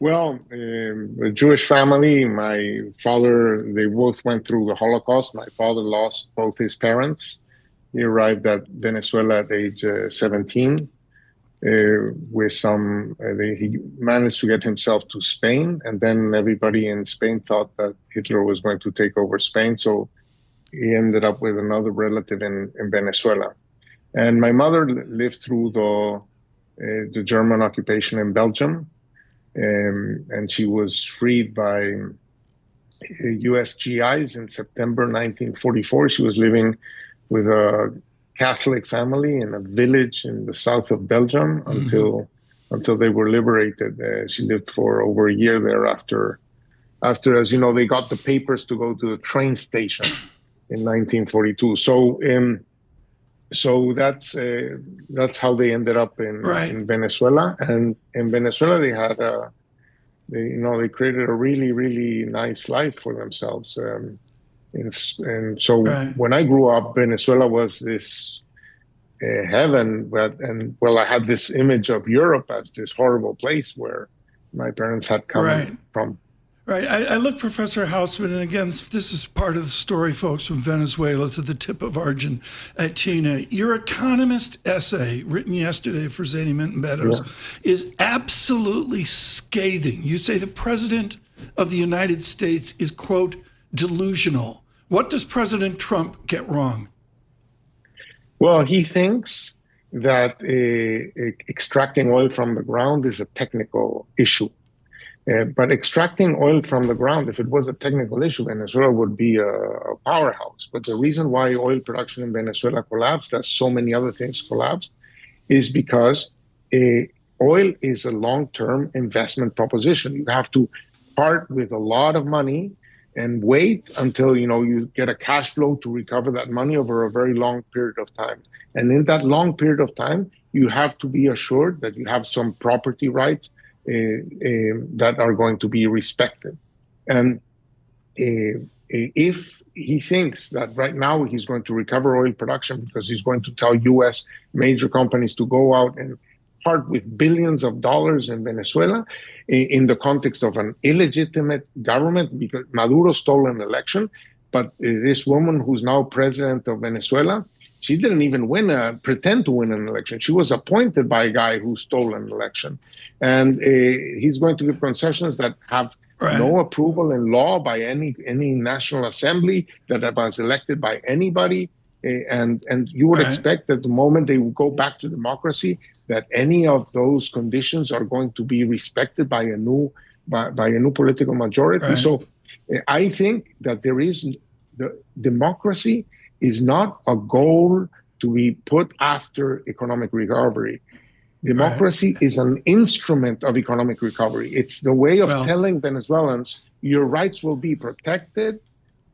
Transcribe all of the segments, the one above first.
Well, a Jewish family. My father, they both went through the Holocaust. My father lost both his parents. He arrived at Venezuela at age 17 with he managed to get himself to Spain, and then everybody in Spain thought that Hitler was going to take over Spain. So he ended up with another relative in Venezuela. And my mother lived through the German occupation in Belgium, and she was freed by U.S. GIs in September 1944. She was living with a Catholic family in a village in the south of Belgium until they were liberated. She lived for over a year there after, as you know, they got the papers to go to the train station in 1942. So that's how they ended up in Venezuela. And in Venezuela, they had they created a really, really nice life for themselves. And so when I grew up, Venezuela was this heaven, I had this image of Europe as this horrible place where my parents had come from. Right. I look, Professor Hausmann, and again, this is part of the story, folks, from Venezuela to the tip of Argentina. Your Economist essay, written yesterday for Zany Minton Meadows, is absolutely scathing. You say the President of the United States is, quote, delusional. What does President Trump get wrong? Well, he thinks that extracting oil from the ground is a technical issue. But extracting oil from the ground, if it was a technical issue, Venezuela would be a powerhouse. But the reason why oil production in Venezuela collapsed, as so many other things collapsed, is because oil is a long-term investment proposition. You have to part with a lot of money and wait until you get a cash flow to recover that money over a very long period of time. And in that long period of time, you have to be assured that you have some property rights that are going to be respected. And if he thinks that right now he's going to recover oil production because he's going to tell U.S. major companies to go out and part with billions of dollars in Venezuela in the context of an illegitimate government because Maduro stole an election, but this woman who's now president of Venezuela, she didn't even pretend to win an election. She was appointed by a guy who stole an election. And he's going to give concessions that have no approval in law by any National Assembly, that was elected by anybody. And you would expect that the moment they go back to democracy, that any of those conditions are going to be respected by a new political majority. So I think that the democracy is not a goal to be put after economic recovery. Democracy is an instrument of economic recovery. It's the way of telling Venezuelans your rights will be protected.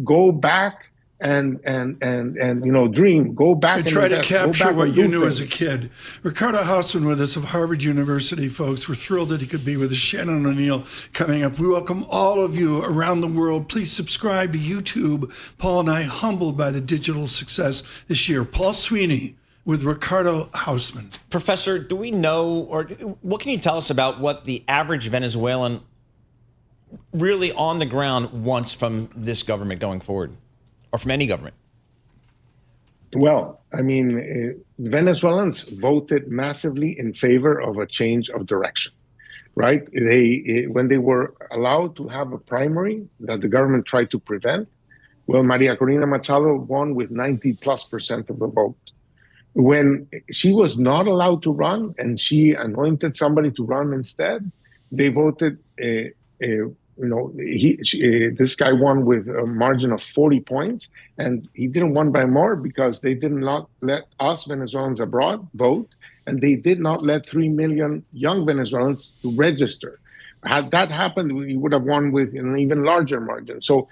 Go back and dream. Go back and try to capture what you knew as a kid. Ricardo Hausmann with us of Harvard University, folks. We're thrilled that he could be with us. Shannon O'Neill coming up. We welcome all of you around the world. Please subscribe to YouTube. Paul and I humbled by the digital success this year. Paul Sweeney with Ricardo Hausmann. Professor, do we know, or what can you tell us about what the average Venezuelan really on the ground wants from this government going forward, or from any government? Well, I mean, Venezuelans voted massively in favor of a change of direction, right? When they were allowed to have a primary that the government tried to prevent, well, Maria Corina Machado won with 90+% of the vote. When she was not allowed to run and she anointed somebody to run instead, they voted, this guy won with a margin of 40 points, and he didn't win by more because they did not let us Venezuelans abroad vote, and they did not let 3 million young Venezuelans to register. Had that happened, we would have won with an even larger margin. So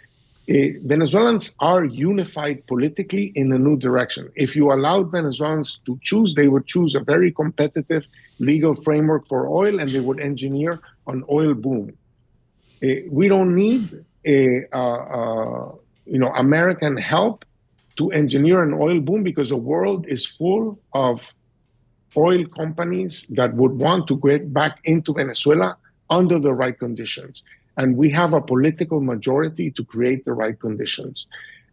Venezuelans are unified politically in a new direction. If you allowed Venezuelans to choose, they would choose a very competitive legal framework for oil, and they would engineer an oil boom. We don't need American help to engineer an oil boom because the world is full of oil companies that would want to get back into Venezuela under the right conditions. And we have a political majority to create the right conditions.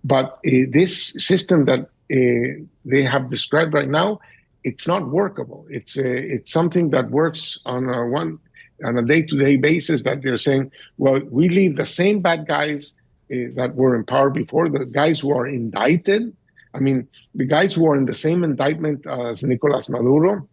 But this system that they have described right now, it's not workable. It's something that works on a day-to-day basis, that they're saying, well, we leave the same bad guys that were in power before, the guys who are indicted. I mean, the guys who are in the same indictment as Nicolás Maduro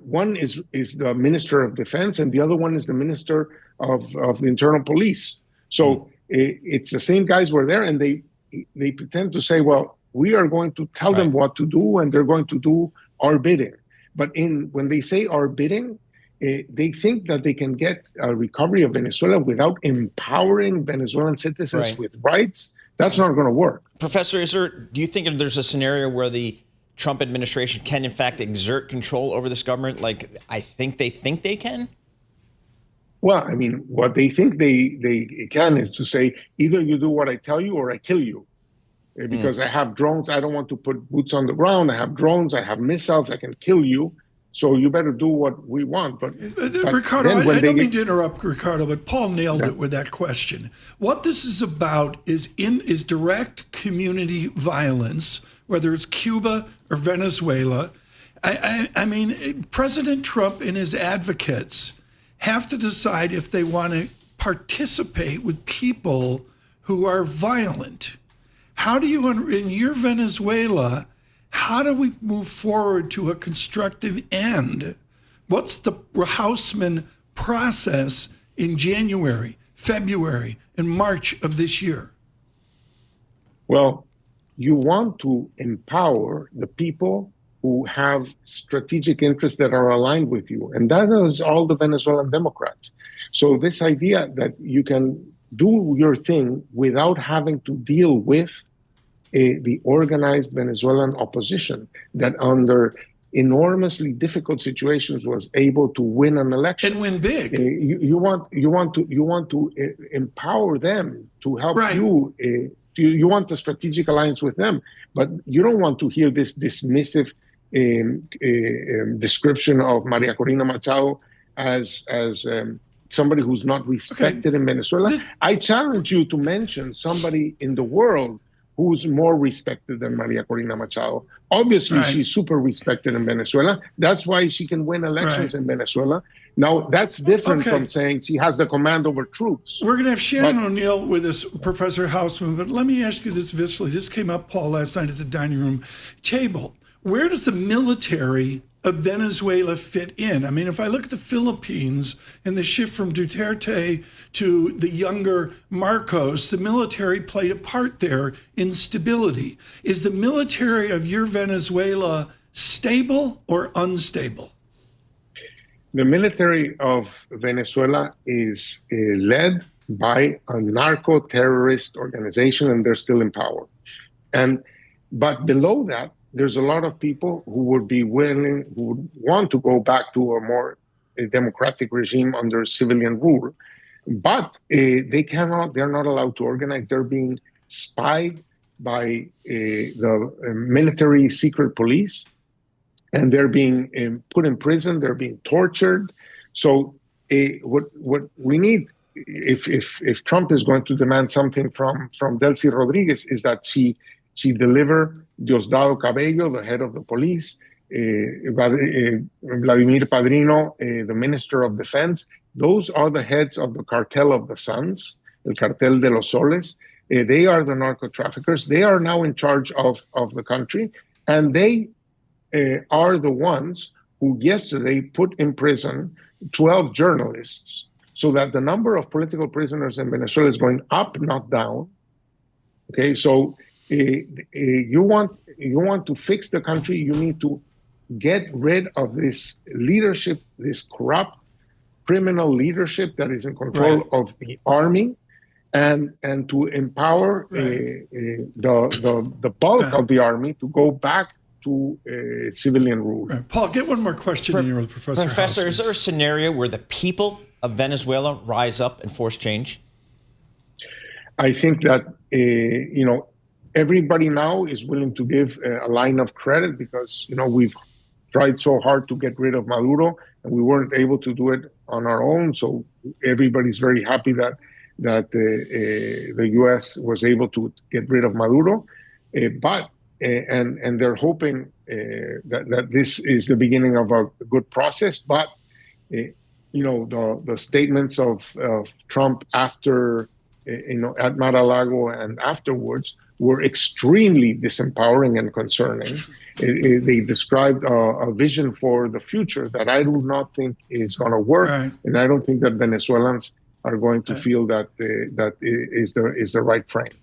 one is the Minister of Defense, and the other one is the Minister of the Internal Police. So it's the same guys who are there, and they pretend to say, well, we are going to tell them what to do, and they're going to do our bidding. But when they say our bidding, they think that they can get a recovery of Venezuela without empowering Venezuelan citizens with rights. That's not going to work. Professor, do you think there's a scenario where the Trump administration can, in fact, exert control over this government like I think they can? Well, I mean, what they think they can is to say, either you do what I tell you or I kill you. Because I have drones, I don't want to put boots on the ground. I have drones, I have missiles, I can kill you. So you better do what we want. But Ricardo, I don't mean to interrupt, Ricardo, but Paul nailed it with that question. What this is about is direct community violence, whether it's Cuba or Venezuela. I mean, President Trump and his advocates have to decide if they want to participate with people who are violent. How do you, in your Venezuela, how do we move forward to a constructive end? What's the Hausmann process in January, February, and March of this year? Well, you want to empower the people who have strategic interests that are aligned with you. And that is all the Venezuelan Democrats. So this idea that you can do your thing without having to deal with the organized Venezuelan opposition that under enormously difficult situations was able to win an election and win big. You want to empower them to help you. You want the strategic alliance with them, but you don't want to hear this dismissive description of Maria Corina Machado as somebody who's not respected in Venezuela. I challenge you to mention somebody in the world who's more respected than Maria Corina Machado. Obviously, she's super respected in Venezuela. That's why she can win elections in Venezuela. Now, that's different from saying she has the command over troops. We're going to have Shannon O'Neill with us, Professor Hausmann, but let me ask you this viscerally. This came up, Paul, last night at the dining room table. Where does the military of Venezuela fit in? I mean, if I look at the Philippines and the shift from Duterte to the younger Marcos, the military played a part there in stability. Is the military of your Venezuela stable or unstable? The military of Venezuela is led by a narco-terrorist organization, and they're still in power. But below that, there's a lot of people who would be willing, who would want to go back to a more democratic regime under civilian rule. But they're not allowed to organize. They're being spied by the military secret police, and they're being put in prison. They're being tortured. So what we need, if Trump is going to demand something from Delcy Rodríguez, is that she deliver Diosdado Cabello, the head of the police, Vladimir Padrino, the Minister of Defense. Those are the heads of the cartel of the Suns, el cartel de los soles. They are the narco traffickers. They are now in charge of the country, and they are the ones who yesterday put in prison 12 journalists, so that the number of political prisoners in Venezuela is going up, not down. Okay, so you want to fix the country, you need to get rid of this leadership, this corrupt criminal leadership that is in control of the army, and to empower the bulk of the army to go back to civilian rule. Paul, get one more question in here with Professor Hausmann. Is there a scenario where the people of Venezuela rise up and force change? I think that, everybody now is willing to give a line of credit because, we've tried so hard to get rid of Maduro. and we weren't able to do it on our own. So everybody's very happy that the U.S. was able to get rid of Maduro, but they're hoping that this is the beginning of a good process. But the statements of Trump after at Mar-a-Lago and afterwards were extremely disempowering and concerning. They described a vision for the future that I do not think is going to work, right. And I don't think that Venezuelans are going to feel that is the right frame.